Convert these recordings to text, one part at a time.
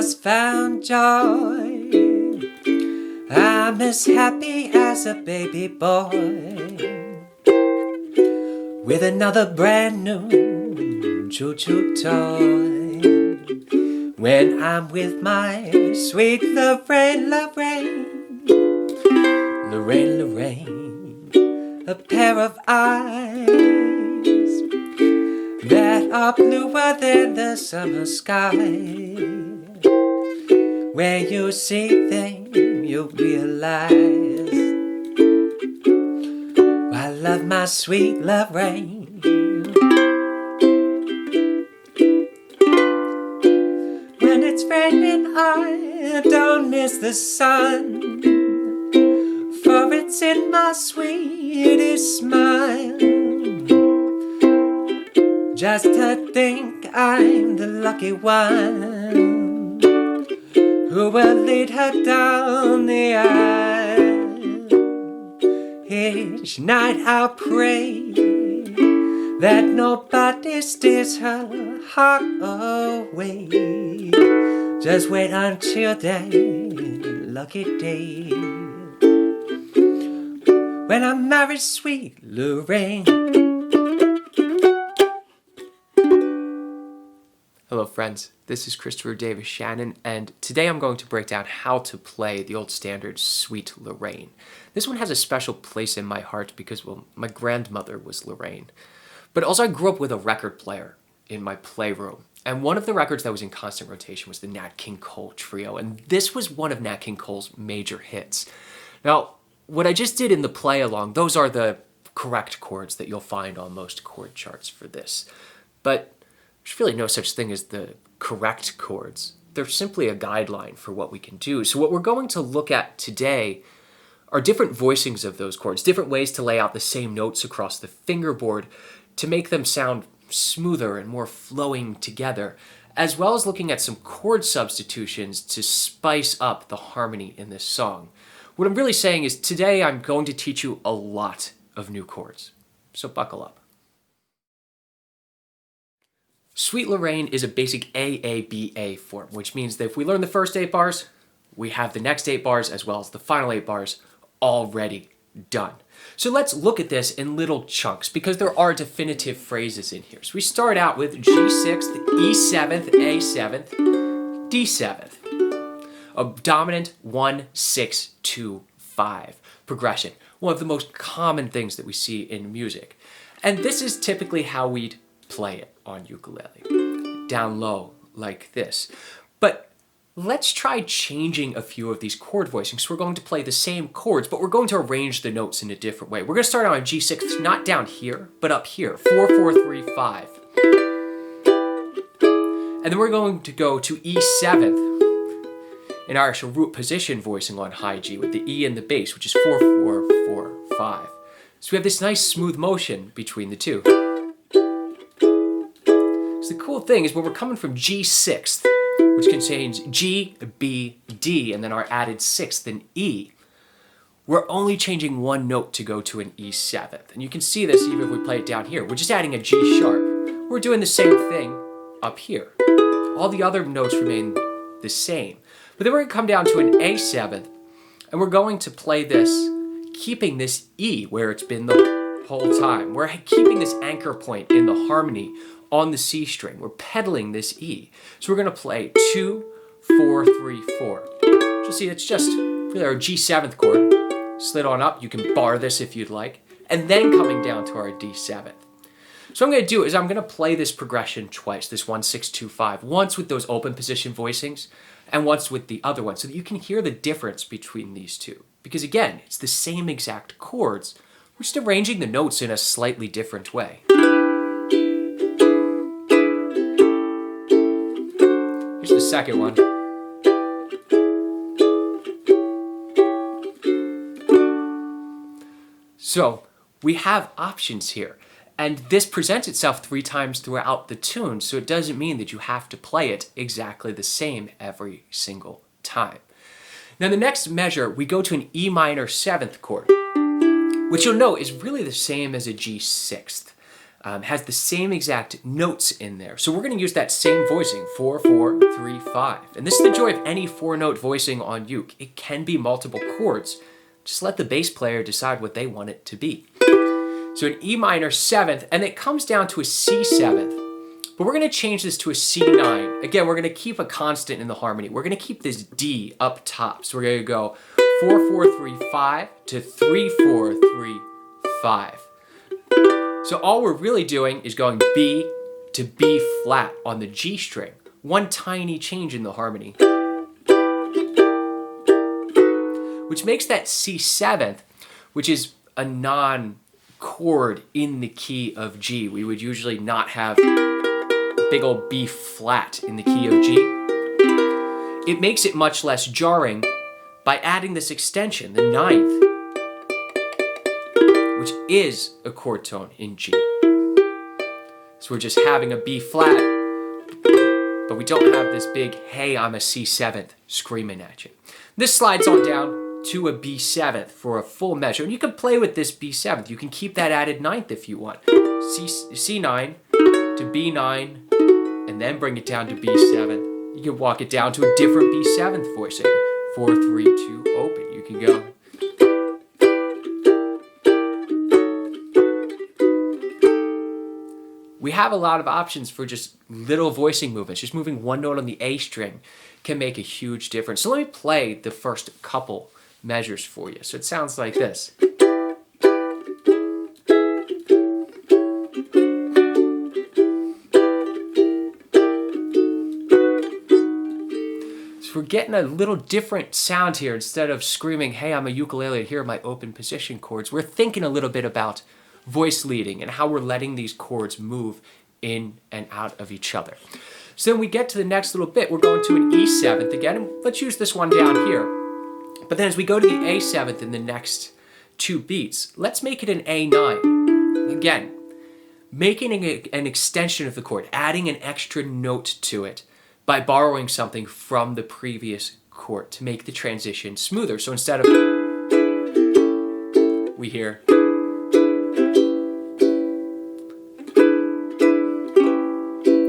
just found joy. I'm as happy as a baby boy with another brand new choo-choo toy. When I'm with my sweet Lorraine, a pair of eyes that are bluer than the summer sky. When you see them, you realize I love my sweet Lorraine. When it's raining, I don't miss the sun, for it's in my sweetest smile. Just to think I'm the lucky one who will lead her down the aisle. Each night I'll pray that nobody steers her heart away. Just wait until that lucky day when I marry sweet Lorraine. Hello friends, this is Christopher Davis-Shannon, and today I'm going to break down how to play the old standard Sweet Lorraine. This one has a special place in my heart because, well, my grandmother was Lorraine. But also I grew up with a record player in my playroom, and one of the records that was in constant rotation was the Nat King Cole Trio, and this was one of Nat King Cole's major hits. Now, what I just did in the play along, those are the correct chords that you'll find on most chord charts for this. But there's really no such thing as the correct chords. They're simply a guideline for what we can do. So what we're going to look at today are different voicings of those chords, different ways to lay out the same notes across the fingerboard to make them sound smoother and more flowing together, as well as looking at some chord substitutions to spice up the harmony in this song. What I'm really saying is today I'm going to teach you a lot of new chords. So buckle up. Sweet Lorraine is a basic AABA form, which means that if we learn the first 8 bars, we have the next 8 bars as well as the final 8 bars already done. So let's look at this in little chunks because there are definitive phrases in here. So we start out with G6th, E7th, A7th, D7th. A dominant 1-6-2-5 progression. One of the most common things that we see in music. And this is typically how we'd play it on ukulele, down low like this. But let's try changing a few of these chord voicings. So we're going to play the same chords, but we're going to arrange the notes in a different way. We're going to start out on G6, not down here, but up here, 4-4-3-5. And then we're going to go to E7th in our actual root position voicing on high G with the E and the bass, which is 4-4-4-5. So we have this nice smooth motion between the two. So the cool thing is when we're coming from G6th, which contains G, B, D, and then our added 6th in E, we're only changing one note to go to an E7th. And you can see this even if we play it down here. We're just adding a G sharp. We're doing the same thing up here. All the other notes remain the same. But then we're going to come down to an A7th, and we're going to play this, keeping this E where it's been the whole time. We're keeping this anchor point in the harmony on the C string. We're pedaling this E. So we're going to play 2-4-3-4. You'll see it's just really our G7th chord. Slid on up. You can bar this if you'd like. And then coming down to our D7th. So what I'm going to do is I'm going to play this progression twice, this 1-6-2-5. Once with those open position voicings and once with the other one so that you can hear the difference between these two. Because again, it's the same exact chords. We're just arranging the notes in a slightly different way. Here's the second one. So we have options here. And this presents itself 3 times throughout the tune, so it doesn't mean that you have to play it exactly the same every single time. Now the next measure, we go to an E minor 7th chord, which you'll note is really the same as a G6th. has the same exact notes in there. So we're going to use that same voicing, 4, 4, 3, 5. And this is the joy of any 4-note voicing on uke. It can be multiple chords. Just let the bass player decide what they want it to be. So an E minor 7th, and it comes down to a C 7th. But we're going to change this to a C9. Again, we're going to keep a constant in the harmony. We're going to keep this D up top. So we're going to go 4, 4, 3, 5 to 3, 4, 3, 5. So all we're really doing is going B to B flat on the G string. One tiny change in the harmony. Which makes that C 7th, which is a non-chord in the key of G. We would usually not have big old B flat in the key of G. It makes it much less jarring by adding this extension, the 9th, which is a chord tone in G. So we're just having a B flat, but we don't have this big, hey, I'm a C 7th screaming at you. This slides on down to a B 7th for a full measure. And you can play with this B 7th. You can keep that added 9th if you want. C9 to B9, and then bring it down to B7. You can walk it down to a different B7th voicing. 4, 3, 2, open. You can go. We have a lot of options for just little voicing movements. Just moving one note on the A string can make a huge difference. So let me play the first couple measures for you. So it sounds like this. We're getting a little different sound here. Instead of screaming, hey, I'm a ukulele, here are my open position chords, we're thinking a little bit about voice leading and how we're letting these chords move in and out of each other. So then we get to the next little bit. We're going to an E 7th again, and let's use this one down here. But then as we go to the A 7th in the next 2 beats, let's make it an A9. Again, making an extension of the chord, adding an extra note to it, by borrowing something from the previous chord to make the transition smoother. So instead of, we hear,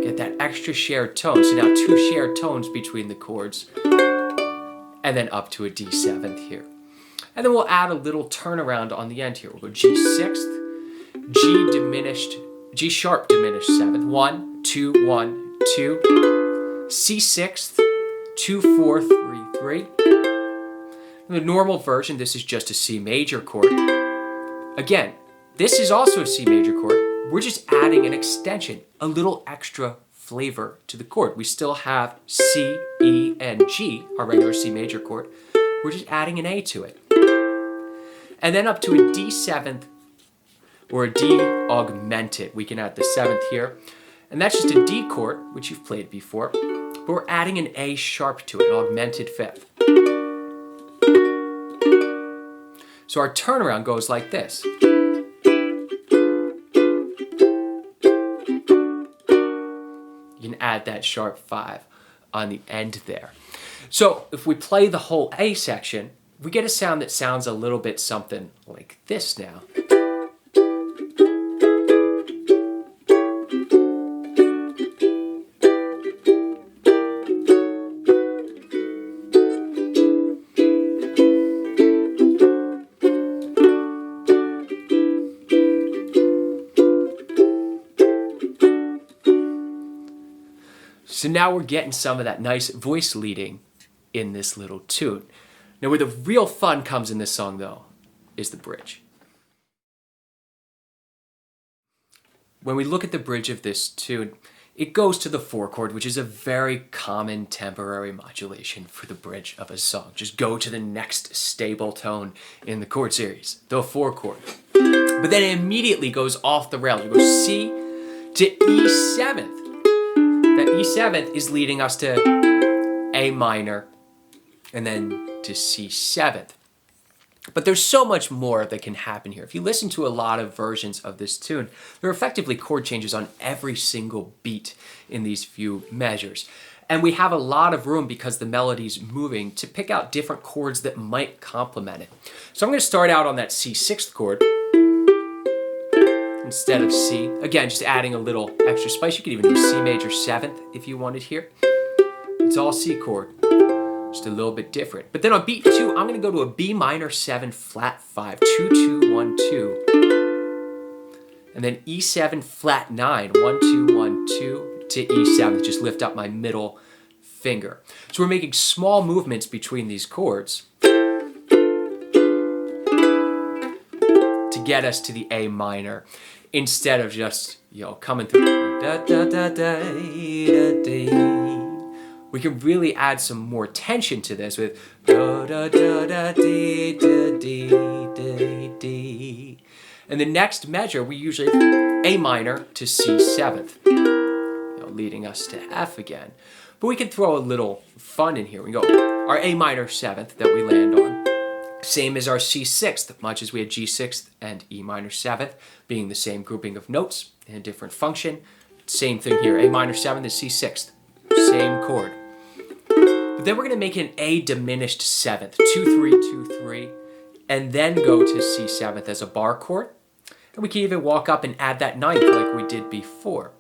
get that extra shared tone. So now 2 shared tones between the chords, and then up to a D 7th here. And then we'll add a little turnaround on the end here. We'll go G 6th, G sharp diminished 7th, 1, 2, 1, 2, C 6th, 2, 4, 3, 3. In the normal version, this is just a C major chord. Again, this is also a C major chord. We're just adding an extension, a little extra flavor to the chord. We still have C, E, and G, our regular C major chord. We're just adding an A to it. And then up to a D 7th or a D augmented. We can add the 7th here. And that's just a D chord, which you've played before. But we're adding an A sharp to it, an augmented 5th. So our turnaround goes like this. You can add that sharp 5 on the end there. So if we play the whole A section, we get a sound that sounds a little bit something like this now. So now we're getting some of that nice voice leading in this little tune. Now where the real fun comes in this song though, is the bridge. When we look at the bridge of this tune, it goes to the 4 chord, which is a very common temporary modulation for the bridge of a song. Just go to the next stable tone in the chord series, the 4 chord. But then it immediately goes off the rails. You go C to E 7th. That E 7th is leading us to A minor and then to C 7th. But there's so much more that can happen here. If you listen to a lot of versions of this tune, there are effectively chord changes on every single beat in these few measures. And we have a lot of room because the melody's moving to pick out different chords that might complement it. So I'm going to start out on that C 6th chord. instead of C. Again, just adding a little extra spice. You could even do C major 7th if you wanted here. It's all C chord, just a little bit different. But then on beat 2, I'm going to go to a B minor 7 flat 5, 2, 2, 1, 2. And then E7 flat 9, 1, 2, 1, 2 to E7. Just lift up my middle finger. So we're making small movements between these chords to get us to the A minor, instead of just, coming through da da da da da da. We can really add some more tension to this with da da da da dee da dee da dee. And the next measure, we usually A minor to C7th, leading us to F again. But we can throw a little fun in here. We go our A minor 7th that we land on, same as our C6th, much as we had G6th and E minor 7th, being the same grouping of notes in a different function. Same thing here, A minor 7th is C6th, same chord. But then we're going to make an A diminished 7th, 2, 3, 2, 3, and then go to C7th as a bar chord. And we can even walk up and add that 9th like we did before.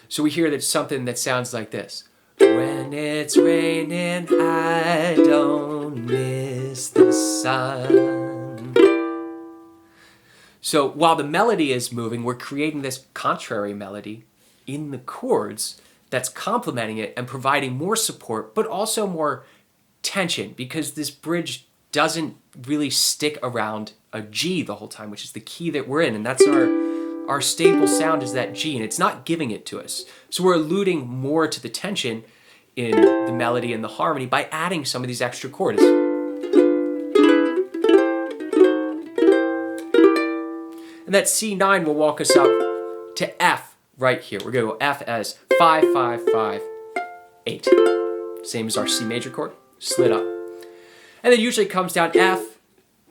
So we hear that something that sounds like this. When it's raining, I don't miss the sun. So while the melody is moving, we're creating this contrary melody in the chords that's complementing it and providing more support, but also more tension, because this bridge doesn't really stick around a G the whole time, which is the key that we're in, and that's our stable sound is that G, and it's not giving it to us. So we're alluding more to the tension in the melody and the harmony by adding some of these extra chords. And that C9 will walk us up to F right here. We're going to go F as 5, 5, 5, 8. Same as our C major chord, slid up. And then usually it comes down F,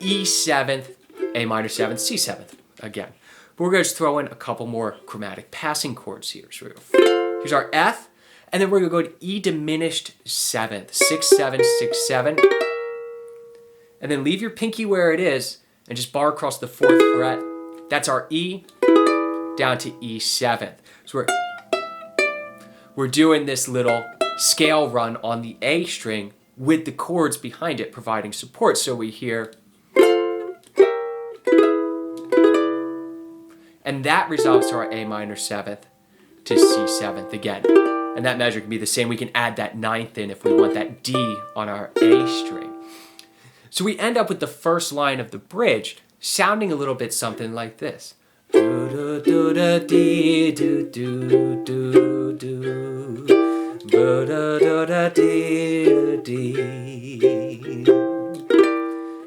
E7th, A minor 7th, C7th again. But we're going to just throw in a couple more chromatic passing chords here. So here's our F, and then we're going to go to E diminished 7th, 6, 7, 6, 7. And then leave your pinky where it is and just bar across the 4th fret. That's our E down to E7th. So we're doing this little scale run on the A string with the chords behind it providing support. So we hear, and that resolves to our A minor 7th to C7th again. And that measure can be the same. We can add that 9th in if we want that D on our A string. So we end up with the first line of the bridge sounding a little bit something like this. And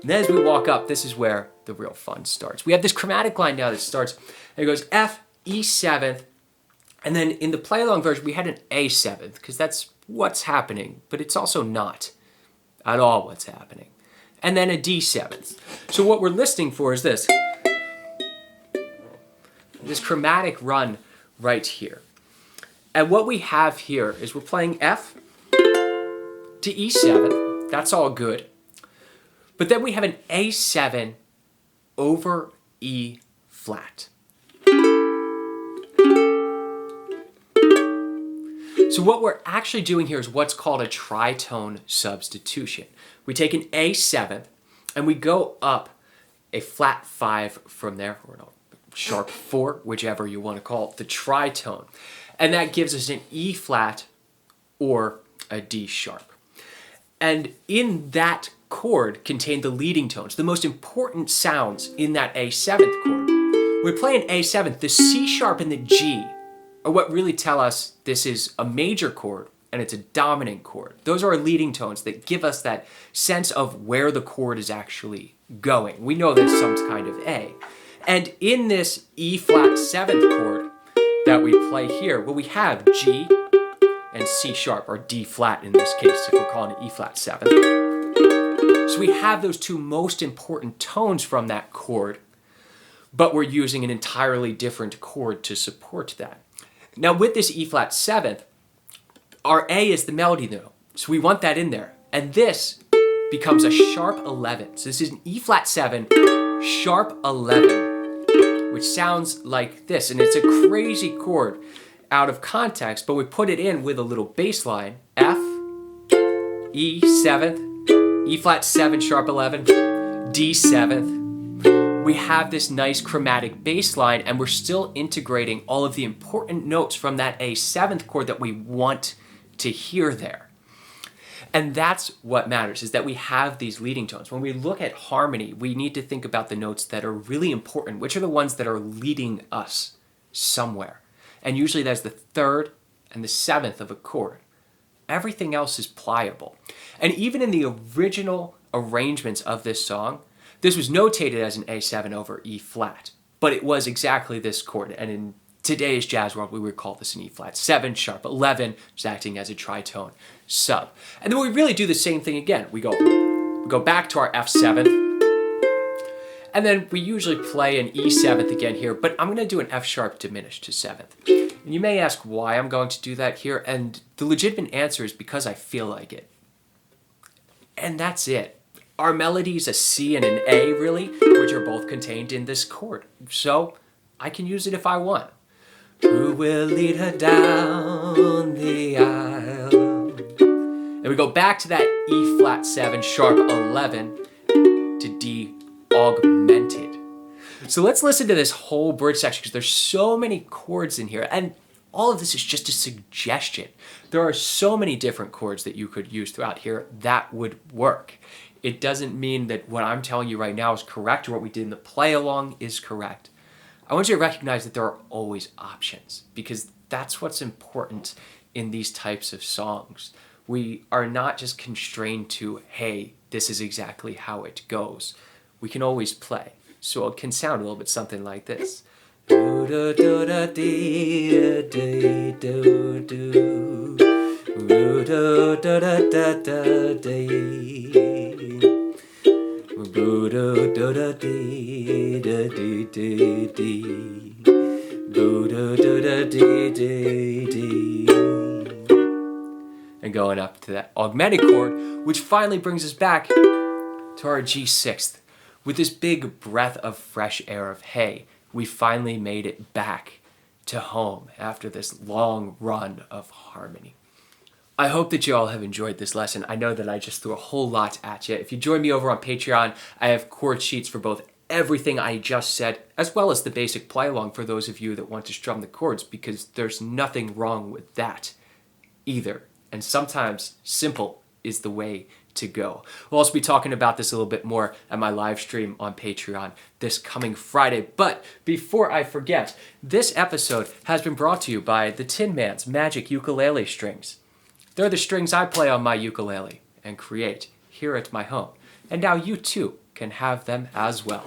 then as we walk up, this is where the real fun starts. We have this chromatic line now that starts, and it goes F, E7th, and then in the play-along version, we had an A7th, because that's what's happening, but it's also not at all what's happening. And then a D7th. So what we're listening for is this chromatic run right here. And what we have here is we're playing F to E7, that's all good. But then we have an A7 over E flat. So what we're actually doing here is what's called a tritone substitution. We take an A7 and we go up a flat 5 from there, or no, sharp 4, whichever you want to call it, the tritone. And that gives us an E flat or a D sharp. And in that chord contained the leading tones, the most important sounds in that A7th chord. We play an A7th, the C sharp and the G are what really tell us this is a major chord and it's a dominant chord. Those are our leading tones that give us that sense of where the chord is actually going. We know there's some kind of A. And in this E flat 7th chord that we play here, well, we have G and C sharp, or D flat in this case, if we're calling it E flat 7th. So we have those two most important tones from that chord, but we're using an entirely different chord to support that. Now with this E flat 7th, our A is the melody note, so we want that in there. And this becomes a sharp 11. So this is an E flat 7, sharp 11, which sounds like this. And it's a crazy chord out of context, but we put it in with a little bass line. F, E 7th, E flat 7 sharp 11, D 7th. We have this nice chromatic bass line, and we're still integrating all of the important notes from that A 7th chord that we want to hear there. And that's what matters, is that we have these leading tones. When we look at harmony, we need to think about the notes that are really important, which are the ones that are leading us somewhere. And usually that's the 3rd and the 7th of a chord. Everything else is pliable. And even in the original arrangements of this song, this was notated as an A7 over E flat, but it was exactly this chord. And in today's jazz world, we would call this an E flat 7 sharp 11, just acting as a tritone sub. And then we really do the same thing again. We go back to our F7, and then we usually play an E7th again here, but I'm gonna do an F sharp diminished to 7th. And you may ask why I'm going to do that here, and the legitimate answer is because I feel like it. And that's it. Our melody's a C and an A, really, which are both contained in this chord. So I can use it if I want. Who will lead her down the aisle? And we go back to that E flat 7 sharp 11 to D augmented. So let's listen to this whole bridge section, because there's so many chords in here, and all of this is just a suggestion. There are so many different chords that you could use throughout here that would work. It doesn't mean that what I'm telling you right now is correct, or what we did in the play along is correct. I want you to recognize that there are always options, because that's what's important in these types of songs. We are not just constrained to, hey, this is exactly how it goes. We can always play. So it can sound a little bit something like this. And going up to that augmented chord, which finally brings us back to our G6th. With this big breath of fresh air of, hey, we finally made it back to home after this long run of harmony. I hope that you all have enjoyed this lesson. I know that I just threw a whole lot at you. If you join me over on Patreon, I have chord sheets for both everything I just said, as well as the basic play along for those of you that want to strum the chords, because there's nothing wrong with that either. And sometimes simple is the way to go. We'll also be talking about this a little bit more at my live stream on Patreon this coming Friday. But before I forget, this episode has been brought to you by the Tin Man's Magic Ukulele Strings. They're the strings I play on my ukulele and create here at my home. And now you too can have them as well.